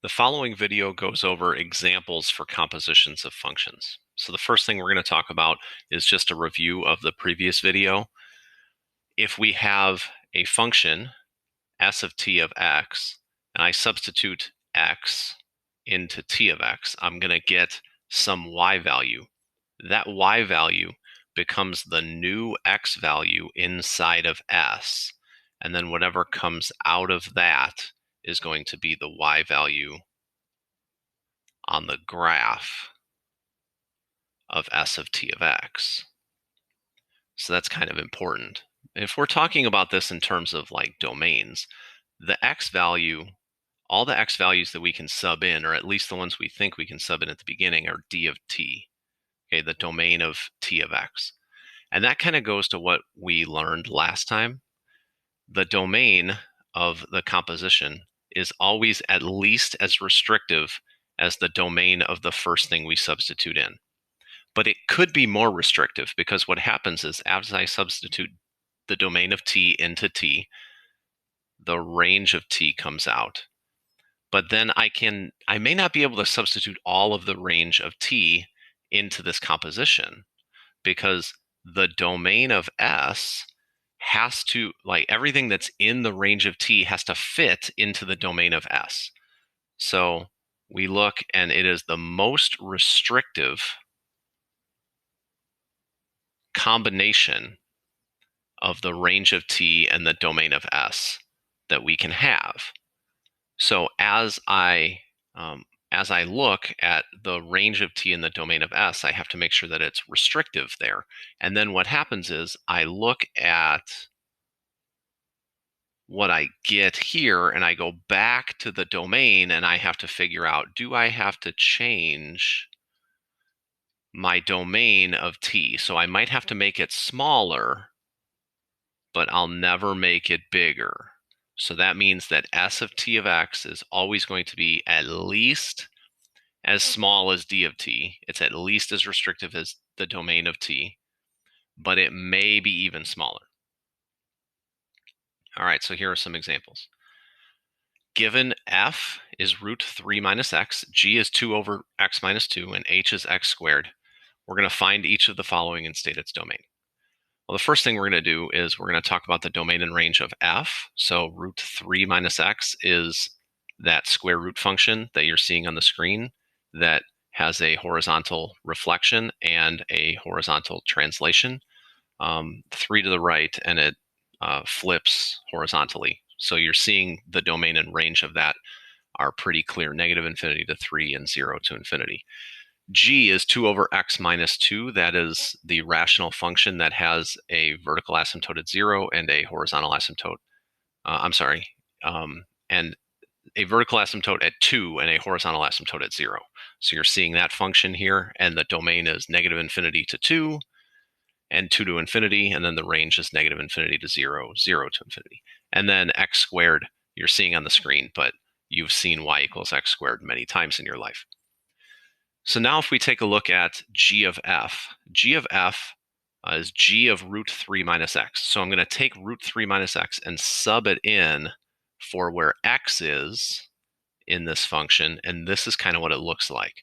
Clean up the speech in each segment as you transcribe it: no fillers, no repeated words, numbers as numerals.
The following video goes over examples for compositions of functions. So the first thing we're going to talk about is just a review of the previous video. If we have a function, s of t of x, and I substitute x into t of x, I'm going to get some y value. That y value becomes the new x value inside of s. And then whatever comes out of that is going to be the y value on the graph of s of t of x. So that's kind of important. If we're talking about this in terms of like domains, the x value, all the x values that we can sub in, or at least the ones we think we can sub in at the beginning, are d of t, okay, the domain of t of x. And that kind of goes to what we learned last time. The domain of the composition is always at least as restrictive as the domain of the first thing we substitute in. But it could be more restrictive because what happens is as I substitute the domain of t into t, the range of t comes out. But then I may not be able to substitute all of the range of t into this composition because the domain of s has to, like everything that's in the range of t has to fit into the domain of s. So we look and it is the most restrictive combination of the range of t and the domain of s that we can have. So as I look at the range of t in the domain of s, I have to make sure that it's restrictive there. And then what happens is I look at what I get here and I go back to the domain and I have to figure out, do I have to change my domain of t? So I might have to make it smaller, but I'll never make it bigger. So that means that s of t of x is always going to be at least as small as d of t. It's at least as restrictive as the domain of t, but it may be even smaller. All right, so here are some examples. Given f is root 3 minus x, g is 2 over x minus 2, and h is x squared, we're going to find each of the following and state its domain. Well, the first thing we're going to do is we're going to talk about the domain and range of f. So root 3 minus x is that square root function that you're seeing on the screen that has a horizontal reflection and a horizontal translation. 3 to the right, and it flips horizontally. So you're seeing the domain and range of that are pretty clear, negative infinity to 3 and 0 to infinity. G is 2 over x minus 2. That is the rational function that has a vertical asymptote at 0 and a horizontal asymptote. And a vertical asymptote at 2 and a horizontal asymptote at 0. So you're seeing that function here, and the domain is negative infinity to 2 and 2 to infinity, and then the range is negative infinity to 0, 0 to infinity. And then x squared you're seeing on the screen, but you've seen y equals x squared many times in your life. So now if we take a look at g of f is g of root 3 minus x. So I'm going to take root 3 minus x and sub it in for where x is in this function, and this is kind of what it looks like.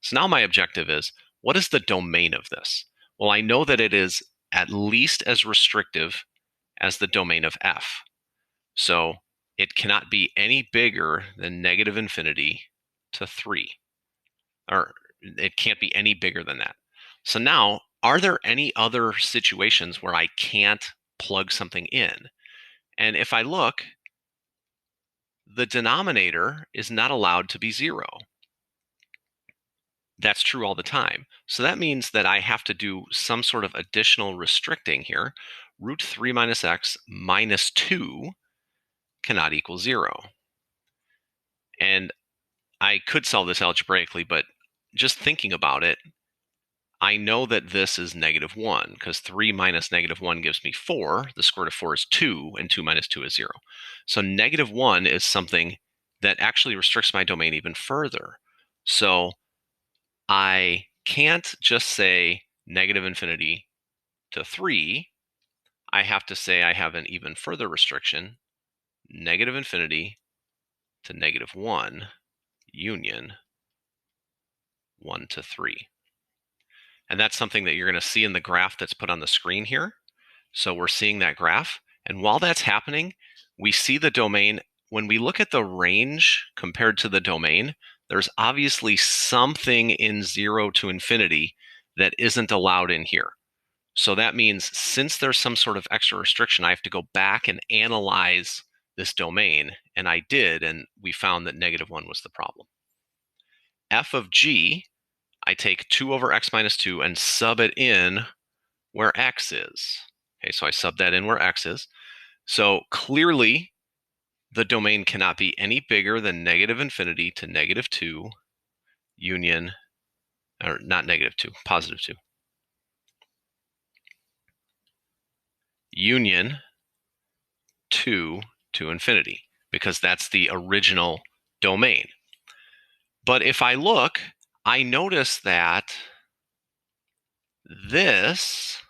So now my objective is, what is the domain of this? Well, I know that it is at least as restrictive as the domain of f. So it cannot be any bigger than negative infinity to 3. Or it can't be any bigger than that. So now, are there any other situations where I can't plug something in? And if I look, the denominator is not allowed to be 0. That's true all the time. So that means that I have to do some sort of additional restricting here. Root 3 minus x minus 2 cannot equal 0. And I could solve this algebraically, but just thinking about it, I know that this is negative 1 because 3 minus negative 1 gives me 4. The square root of 4 is 2, and 2 minus 2 is 0. So negative 1 is something that actually restricts my domain even further. So I can't just say negative infinity to 3. I have to say I have an even further restriction, negative infinity to negative 1. union 1 to 3. And that's something that you're going to see in the graph that's put on the screen here. So we're seeing that graph. And while that's happening, we see the domain. When we look at the range compared to the domain, there's obviously something in 0 to infinity that isn't allowed in here. So that means since there's some sort of extra restriction, I have to go back and analyze this domain. And I did, and we found that -1 was the problem. F of g, I take 2 over x minus 2 and sub it in where x is. Okay, so I sub that in where x is. So clearly, the domain cannot be any bigger than -infinity to -2 union, or not -2, +2. Union 2 to infinity, because that's the original domain. But if I look, I notice that this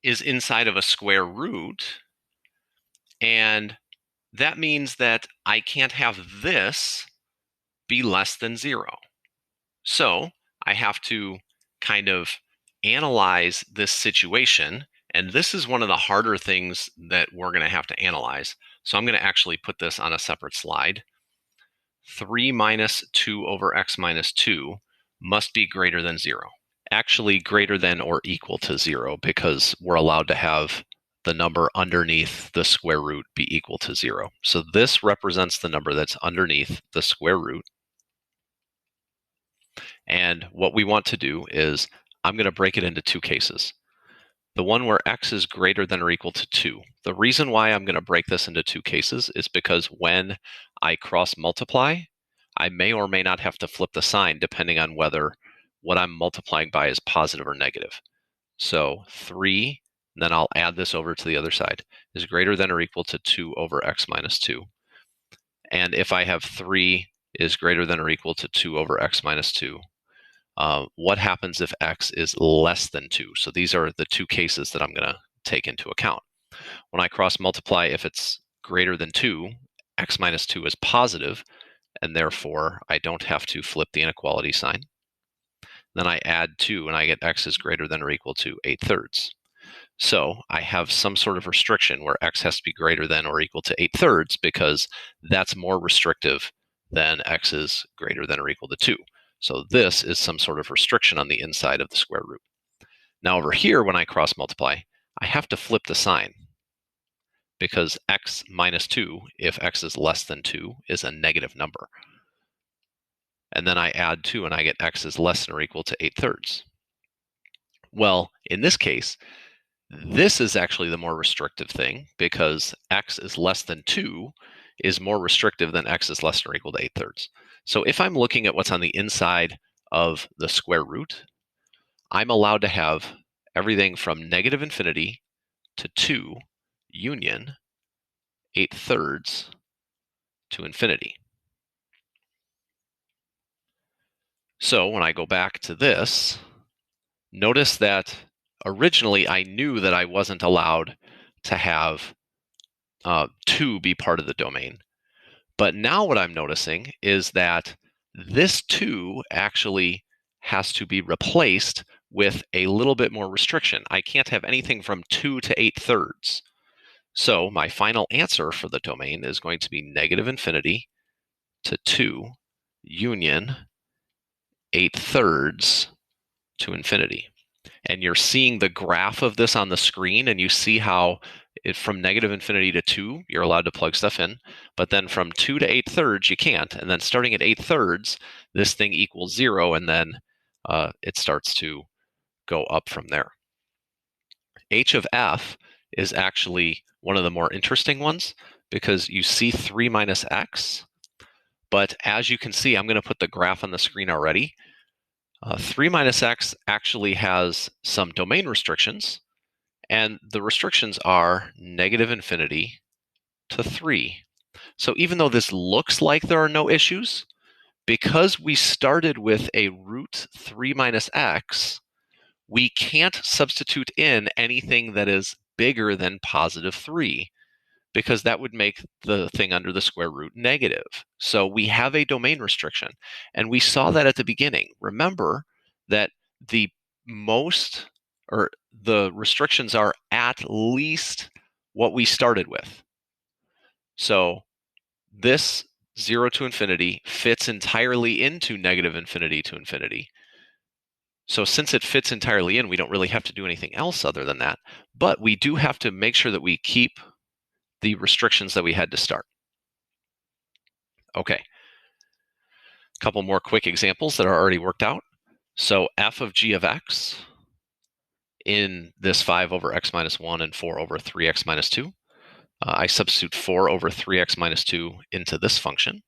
is inside of a square root, and that means that I can't have this be less than 0. So I have to kind of analyze this situation, and this is one of the harder things that we're going to have to analyze. So I'm going to actually put this on a separate slide. 3 minus 2 over x minus 2 must be greater than 0. Actually greater than or equal to 0, because we're allowed to have the number underneath the square root be equal to 0. So this represents the number that's underneath the square root. And what we want to do is, I'm going to break it into two cases. The one where x is greater than or equal to 2. The reason why I'm going to break this into two cases is because when I cross multiply, I may or may not have to flip the sign depending on whether what I'm multiplying by is positive or negative. So 3, then I'll add this over to the other side, is greater than or equal to 2 over x minus 2. And if I have 3 is greater than or equal to 2 over x minus 2, what happens if x is less than 2? So these are the two cases that I'm going to take into account. When I cross multiply, if it's greater than 2, x minus 2 is positive, and therefore I don't have to flip the inequality sign. Then I add 2, and I get x is greater than or equal to 8/3. So I have some sort of restriction where x has to be greater than or equal to 8/3, because that's more restrictive than x is greater than or equal to 2. So this is some sort of restriction on the inside of the square root. Now over here, when I cross multiply, I have to flip the sign, because x minus 2, if x is less than 2, is a negative number. And then I add 2, and I get x is less than or equal to 8/3. Well, in this case, this is actually the more restrictive thing, because x is less than 2 is more restrictive than x is less than or equal to 8/3. So if I'm looking at what's on the inside of the square root, I'm allowed to have everything from -infinity to 2 union 8/3 to infinity. So when I go back to this, notice that originally I knew that I wasn't allowed to have 2 be part of the domain. But now what I'm noticing is that this 2 actually has to be replaced with a little bit more restriction. I can't have anything from 2 to 8/3. So my final answer for the domain is going to be -infinity to 2 union 8/3 to infinity. And you're seeing the graph of this on the screen, and you see how from -infinity to 2, you're allowed to plug stuff in, but then from 2 to 8/3, you can't. And then starting at 8/3, this thing equals 0, and then it starts to go up from there. H of f is actually one of the more interesting ones, because you see 3 minus x, but as you can see, I'm going to put the graph on the screen already. 3 minus x actually has some domain restrictions, and the restrictions are -infinity to 3. So even though this looks like there are no issues, because we started with a root 3 minus x, we can't substitute in anything that is bigger than +3, because that would make the thing under the square root negative. So we have a domain restriction, and we saw that at the beginning. Remember that the restrictions are at least what we started with. So this 0 to infinity fits entirely into negative infinity to infinity. So since it fits entirely in, we don't really have to do anything else other than that. But we do have to make sure that we keep the restrictions that we had to start. Okay. A couple more quick examples that are already worked out. So f of g of x in this 5 over x minus 1 and 4 over 3x minus 2. I substitute 4 over 3x minus 2 into this function.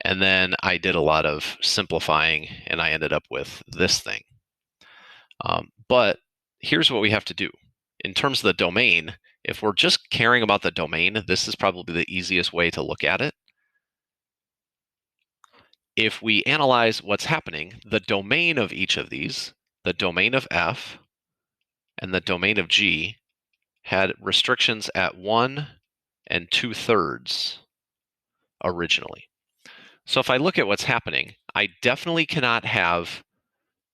And then I did a lot of simplifying, and I ended up with this thing. But here's what we have to do. In terms of the domain, if we're just caring about the domain, this is probably the easiest way to look at it. If we analyze what's happening, the domain of each of these, the domain of f and the domain of g, had restrictions at 1 and 2/3 originally. So if I look at what's happening, I definitely cannot have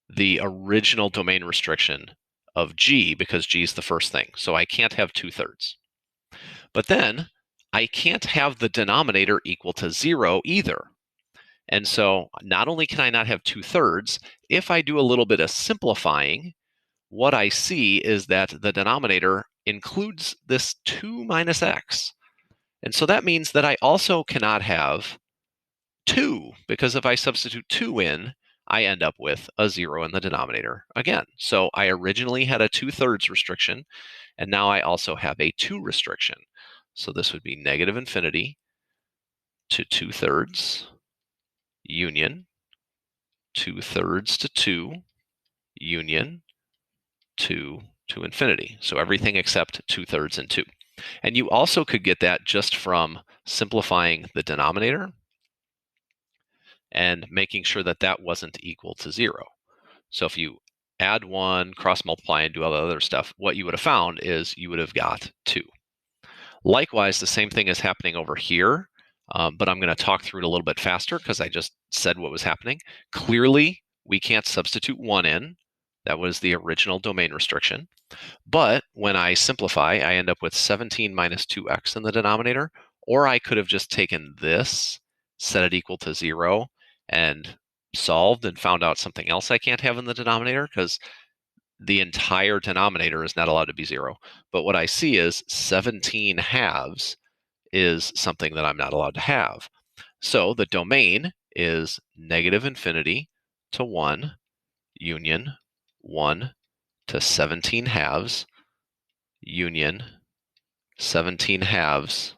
the original domain restriction of g because g is the first thing. So I can't have 2/3. But then I can't have the denominator equal to 0 either. And so not only can I not have 2/3, if I do a little bit of simplifying, what I see is that the denominator includes this 2 minus x. And so that means that I also cannot have 2, because if I substitute 2 in, I end up with a 0 in the denominator again. So I originally had a 2/3 restriction, and now I also have a 2 restriction. So this would be negative infinity to 2/3 union 2/3 to 2 union 2 to infinity. So everything except 2/3 and 2. And you also could get that just from simplifying the denominator and making sure that that wasn't equal to 0. So if you add 1, cross multiply, and do all the other stuff, what you would have found is you would have got 2. Likewise, the same thing is happening over here, but I'm going to talk through it a little bit faster because I just said what was happening. Clearly, we can't substitute 1 in. That was the original domain restriction. But when I simplify, I end up with 17 minus 2x in the denominator, or I could have just taken this, set it equal to 0, and solved and found out something else I can't have in the denominator because the entire denominator is not allowed to be 0. But what I see is 17 halves is something that I'm not allowed to have. So the domain is negative infinity to 1 union 1 to 17 halves union 17 halves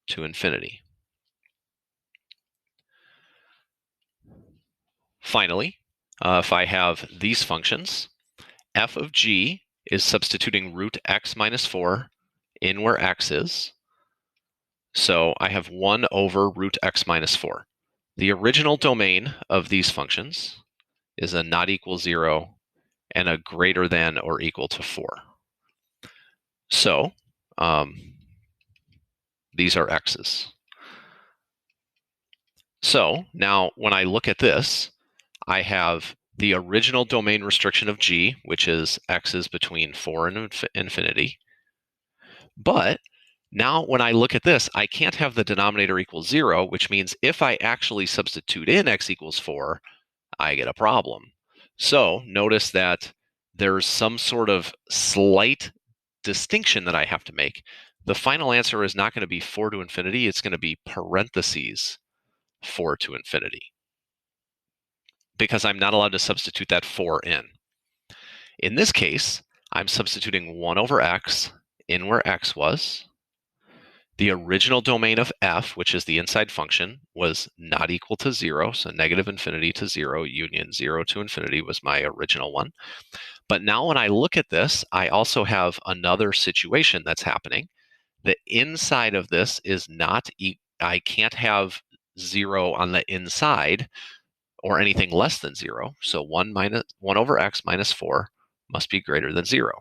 to infinity. Finally, if I have these functions, f of g is substituting root x minus 4 in where x is. So I have 1 over root x minus 4. The original domain of these functions is a not equal 0 and a greater than or equal to 4. So these are x's. So now when I look at this, I have the original domain restriction of g, which is x's between 4 and infinity. But now when I look at this, I can't have the denominator equal 0, which means if I actually substitute in x equals 4, I get a problem. So notice that there's some sort of slight distinction that I have to make. The final answer is not going to be 4 to infinity. It's going to be parentheses 4 to infinity, because I'm not allowed to substitute that 4 in. In this case, I'm substituting 1 over x in where x was. The original domain of f, which is the inside function, was not equal to 0. So negative infinity to 0 union 0 to infinity was my original one. But now when I look at this, I also have another situation that's happening. The inside of this is not, I can't have 0 on the inside or anything less than 0. So 1 over x minus 4 must be greater than 0.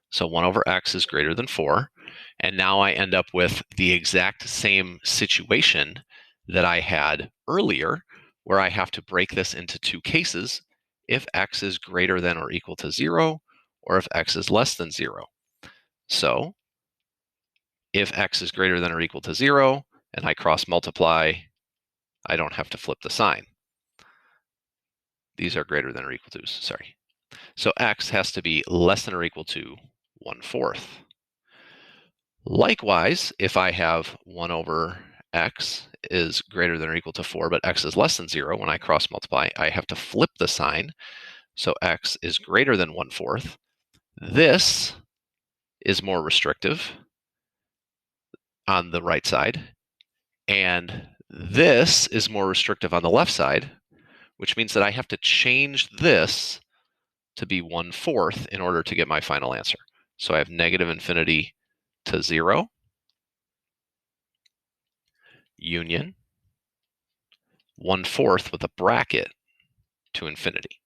So 1 over x is greater than 4. And now I end up with the exact same situation that I had earlier, where I have to break this into two cases: if x is greater than or equal to 0, or if x is less than 0. So if x is greater than or equal to 0, and I cross multiply, I don't have to flip the sign. These are greater than or equal to, sorry. So x has to be less than or equal to 1/4. Likewise, if I have 1 over x is greater than or equal to 4, but x is less than 0, when I cross multiply, I have to flip the sign. So x is greater than 1/4. This is more restrictive on the right side, and this is more restrictive on the left side, which means that I have to change this to be 1/4 in order to get my final answer. So I have negative infinity to 0, union 1/4 with a bracket to infinity.